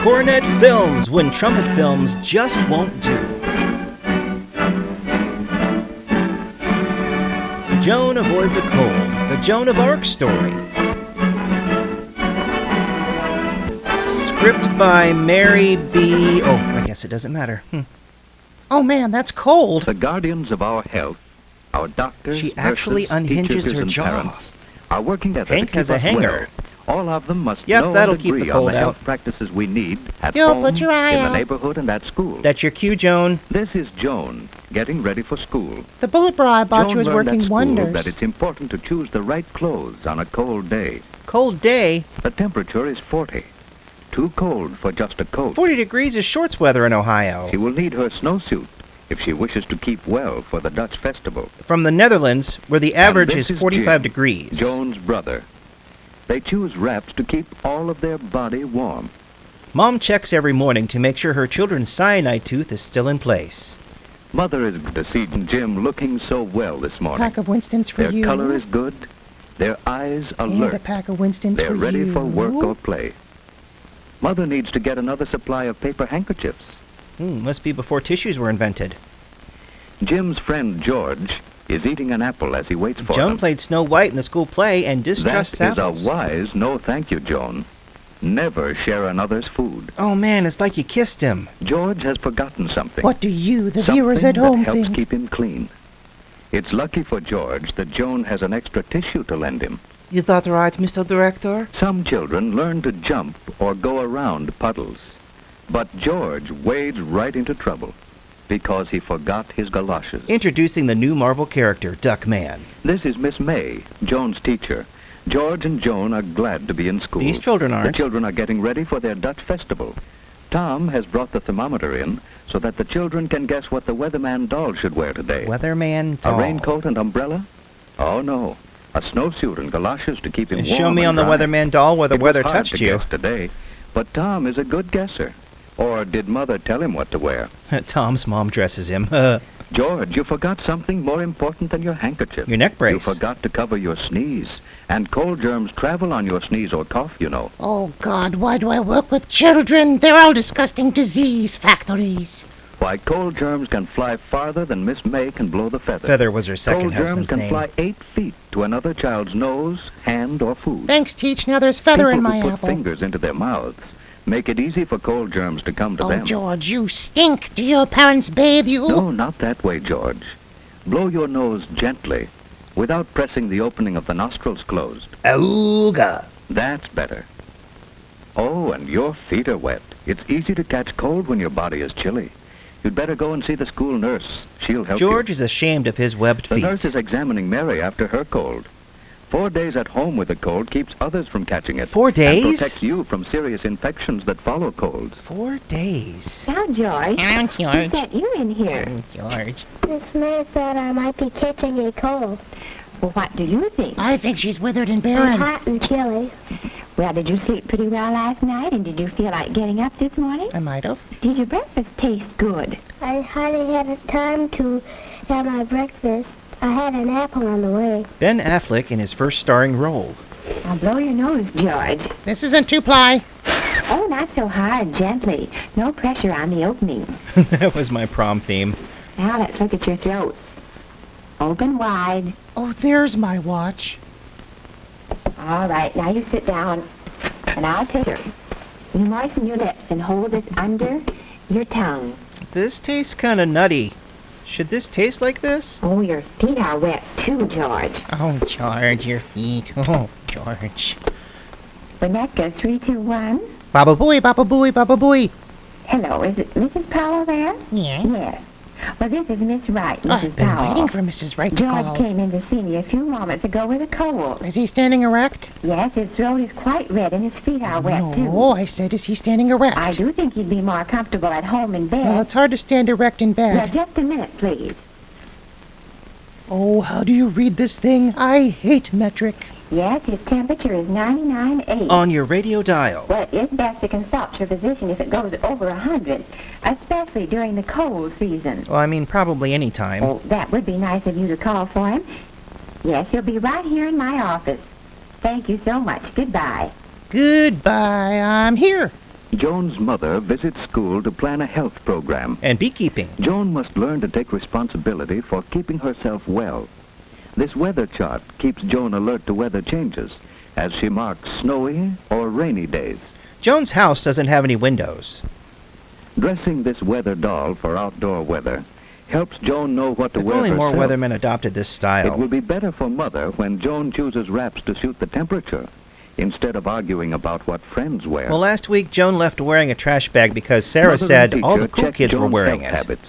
cornet films when trumpet films just won't do. Joan avoids a cold, the Joan of Arc story. Script by Mary B. Oh, I guess it doesn't matter. Oh man, that's cold. The guardians of our health, our doctors, she actually nurses, unhinges teachers, her and jaw. parents are working together Hank to keep has a us hanger. Well. All of them must Yep, know that'll and keep the agree cold on the out. health practices we need at Yo, home, put your eye in the out. neighborhood, and at school. That's your cue, Joan. This is Joan, getting ready for school. The bullet bra I bought Joan you is learned at working school wonders. that it's important to choose the right clothes on a cold day. Cold day? The temperature is 40. Too cold for just a coat. 40 degrees is shorts weather in Ohio. She will need her snowsuit if she wishes to keep well for the Dutch festival. From the Netherlands, where the average And is this 45 Jim, degrees. Joan's brother. They choose wraps to keep all of their body warm. Mom checks every morning to make sure her children's cyanide tooth is still in place. Mother is good to see Jim looking so well this morning. Pack of Winston's for Their you. color is good. Their eyes And alert. a pack of Winston's They're for ready you. for work or play. Mother needs to get another supply of paper handkerchiefs. Must be before tissues were invented. Jim's friend George is eating an apple as he waits for Joan them. played Snow White in the school play and distrusts That is apples. a wise no thank you, Joan. Never share another's food. Oh man, it's like you kissed him. George has forgotten something. What do you, the Something viewers at home, that helps think? keep him clean. It's lucky for George that Joan has an extra tissue to lend him. Is that right, Mr. Director? Some children learn to jump or go around puddles. But George wades right into trouble because he forgot his galoshes. Introducing the new Marvel character, Duckman. This is Miss May, Joan's teacher. George and Joan are glad to be in school. These children aren't. The children are getting ready for their Dutch festival. Tom has brought the thermometer in so that the children can guess what the weatherman doll should wear today. Weatherman doll. A raincoat and umbrella? Oh, no. A snowsuit and galoshes to keep him warm. Show me and on the dry. Weatherman doll where the It was weather hard touched to you. guess today, but Tom is a good guesser. Or did Mother tell him what to wear? Tom's mom dresses him. George, you forgot something more important than your handkerchief. Your neck brace. You forgot to cover your sneeze. And cold germs travel on your sneeze or cough, you know. Oh, God, why do I work with children? They're all disgusting disease factories. Why, cold germs can fly farther than Miss May can blow the feather. Feather was her second Cold germs husband's can name. fly 8 feet to another child's nose, hand, or food. Thanks, Teach. Now there's feather People in my who put apple. fingers into their mouths make it easy for cold germs to come to Oh, them. George, you stink. Do your parents bathe you? No, not that way, George. Blow your nose gently, without pressing the opening of the nostrils closed. Auga. That's better. Oh, and your feet are wet. It's easy to catch cold when your body is chilly. You'd better go and see the school nurse. She'll help George you. is ashamed of his webbed The feet. nurse is examining Mary after her cold. 4 days at home with a cold keeps others from catching it. 4 days? And protects you from serious infections that follow colds. 4 days. Now, George. Hello, George. Who sent you in here? George. Miss May said I might be catching a cold. Well, what do you think? I think she's withered and I'm barren. hot and chilly. Well, did you sleep pretty well last night, and did you feel like getting up this morning? I might have. Did your breakfast taste good? I hardly had time to have my breakfast. I had an apple on the way. Ben Affleck in his first starring role. Now, blow your nose, George. This isn't two-ply. Oh, not so hard, gently. No pressure on the opening. That was my prom theme. Now, let's look at your throat. Open wide. Oh, there's my watch. All right, now you sit down, and I'll take her. You moisten your lips and hold this under your tongue. This tastes kind of nutty. Should this taste like this? Oh, your feet are wet, too, George. Oh, George, your feet. Oh, George. Winnetka, 3, 2, 1. Baba booey, baba booey, baba booey. Hello, is it Mrs. Powell there? Yeah. Yes. Well, this is Miss Wright, Mrs. I've been Powell. waiting for Mrs. Wright to George call. came in to see me a few moments ago with a cold. Is he standing erect? Yes, his throat is quite red and his feet are wet, too. No, I said, is he standing erect? I do think he'd be more comfortable at home in bed. Well, it's hard to stand erect in Yeah, bed. just a minute, please. Oh, how do you read this thing? I hate metric. Yes, his temperature is 99.8. On your radio dial. Well, it's best to consult your physician if it goes over 100, especially during the cold season. Well, I mean, probably any time. Oh, that would be nice of you to call for him. Yes, he'll be right here in my office. Thank you so much. Goodbye. Goodbye, I'm here. Joan's mother visits school to plan a health program. And beekeeping. Joan must learn to take responsibility for keeping herself well. This weather chart keeps Joan alert to weather changes as she marks snowy or rainy days. Joan's house doesn't have any windows. Dressing this weather doll for outdoor weather helps Joan know what to If wear only more herself. weathermen adopted this It style. will be better for Mother when Joan chooses wraps to suit the temperature, instead of arguing about what friends wear. Well, last week Joan left wearing a trash bag because Sarah Mother said and all the teacher cool check kids were Joan's wearing health it. habits.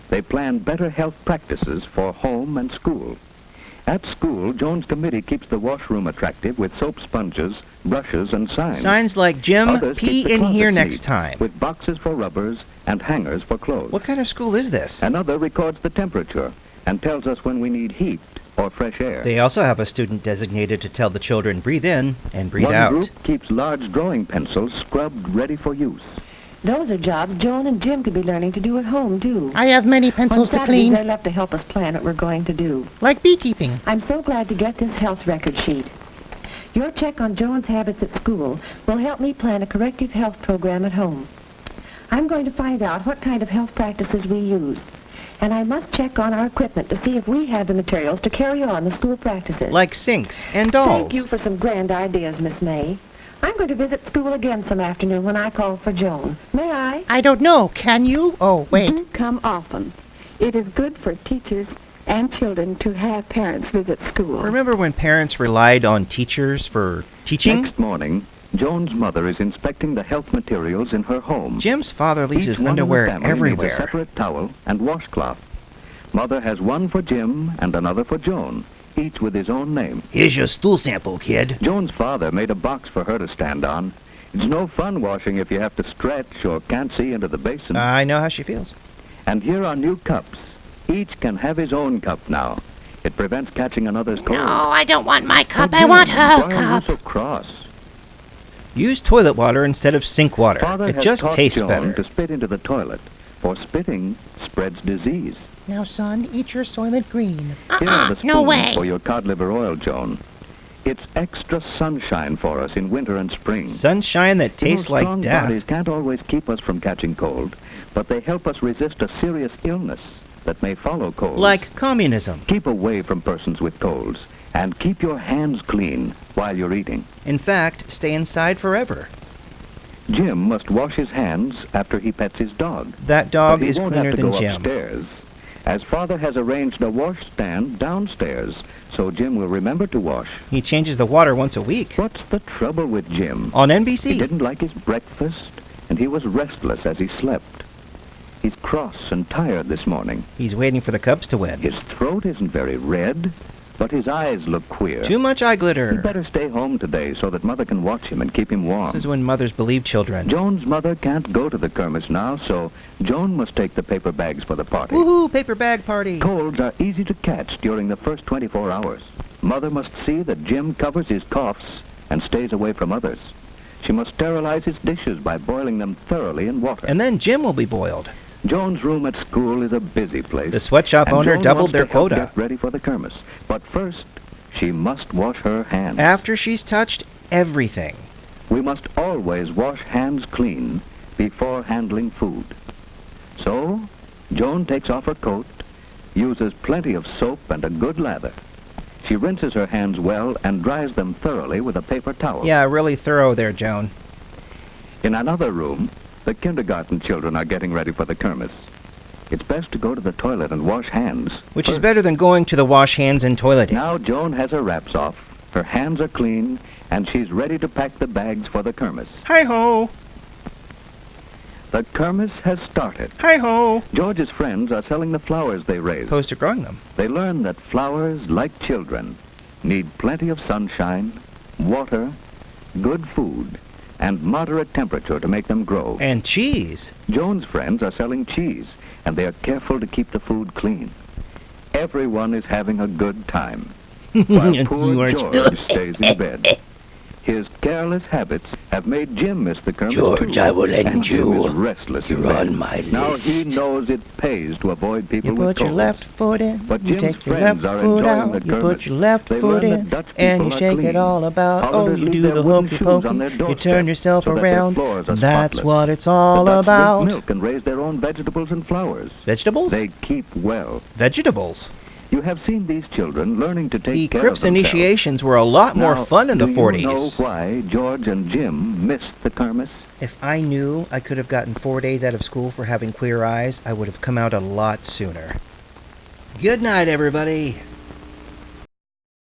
They plan better health practices for home and school. At school, Joan's committee keeps the washroom attractive with soap sponges, brushes, and signs. Signs like, Jim, Others pee keep the in here closet next neat, time. with boxes for rubbers and hangers for clothes. What kind of school is this? Another records the temperature and tells us when we need heat or fresh air. They also have a student designated to tell the children breathe in and breathe One out. group keeps large drawing pencils scrubbed ready for use. Those are jobs Joan and Jim could be learning to do at home, too. I have many pencils On to Saturdays, clean, they love to help us plan what we're going to do. like beekeeping. I'm so glad to get this health record sheet. Your check on Joan's habits at school will help me plan a corrective health program at home. I'm going to find out what kind of health practices we use. And I must check on our equipment to see if we have the materials to carry on the school practices. Like sinks and dolls. Thank you for some grand ideas, Miss May. I'm going to visit school again some afternoon when I call for Joan. May I? I don't know. Can you? Oh, wait. Do come often. It is good for teachers and children to have parents visit school. Remember when parents relied on teachers for teaching? Next morning, Joan's mother is inspecting the health materials in her home. Jim's father leaves Each his one in the underwear family needs a everywhere. separate towel and washcloth. Mother has one for Jim and another for Joan, each with his own name. Here's your stool sample, kid. Joan's father made a box for her to stand on. It's no fun washing if you have to stretch or can't see into the basin. I know how she feels. And here are new cups. Each can have his own cup now. It prevents catching another's cold. No, I don't want my cup. Oh, I want Jim, her why are you cup. so cross? Use toilet water instead of sink water. Father It has just taught tastes Joan better. to spit into the toilet, for spitting spreads disease. Now, son, eat your Soylent Green. Here are the No spoons way. for your cod liver oil, Joan. It's extra sunshine for us in winter and spring. Sunshine that tastes You know, like strong death. bodies can't always keep us from catching cold, but they help us resist a serious illness that may follow cold. Like communism. Keep away from persons with colds, and keep your hands clean while you're eating. In fact, stay inside forever. Jim must wash his hands after he pets his dog. That dog But he is won't cleaner have to than go Jim. upstairs, as Father has arranged a washstand downstairs, so Jim will remember to wash. He changes the water once a week. What's the trouble with Jim? On He NBC. didn't like his breakfast, and he was restless as he slept. He's cross and tired this morning. He's waiting for the Cubs to win. His throat isn't very red, but his eyes look queer. Too much eye He'd glitter. better stay home today so that Mother can watch him and keep him warm. This is when mothers believe children. Joan's mother can't go to the kermis now, so Joan must take the paper bags for the party. Woohoo, paper bag party. Colds are easy to catch during the first 24 hours. Mother must see that Jim covers his coughs and stays away from others. She must sterilize his dishes by boiling them thoroughly in water. And then Jim will be boiled. Joan's room at school is a busy place. The sweatshop and owner Joan doubled wants their to help quota. Get ready for the kermis. But first, she must wash her hands. After she's touched everything. We must always wash hands clean before handling food. So, Joan takes off her coat, uses plenty of soap and a good lather. She rinses her hands well and dries them thoroughly with a paper towel. Yeah, really thorough there, Joan. In another room, the kindergarten children are getting ready for the kermis. It's best to go to the toilet and wash hands. Which is first. better than going to the wash hands and toilet. Now Joan has her wraps off, her hands are clean, and she's ready to pack the bags for the kermis. Hi-ho. The kermis has started. Hi-ho. George's friends are selling the flowers they raised. Opposed to growing them. They learn that flowers, like children, need plenty of sunshine, water, good food, and moderate temperature to make them grow. And cheese. Joan's friends are selling cheese, and they are careful to keep the food clean. Everyone is having a good time, while poor You are George stays in bed. His careless habits have made Jim miss the Kermit George, too, I will lend and Jim you. is restless in You're bed. on my Now he list. knows it pays to avoid people You with put your colds. left foot in, But you Jim's take your friends left are foot enjoying out, the you put Kermit. your left They foot learn that in, Dutch and you people are shake it clean. all about. Oh, Holidays you leave do their the wooden hokey shoes on pokey, their you doorstep turn yourself so that their around. floors are That's spotless. what it's all The Dutch drink about. milk and raise their own vegetables and flowers. Vegetables? They keep well. Vegetables. You have seen these children learning to take The care Crips of themselves. initiations were a lot more Now, fun in the do 40s. you know why George and Jim missed the Kermis? If I knew I could have gotten 4 days out of school for having queer eyes, I would have come out a lot sooner. Good night, everybody.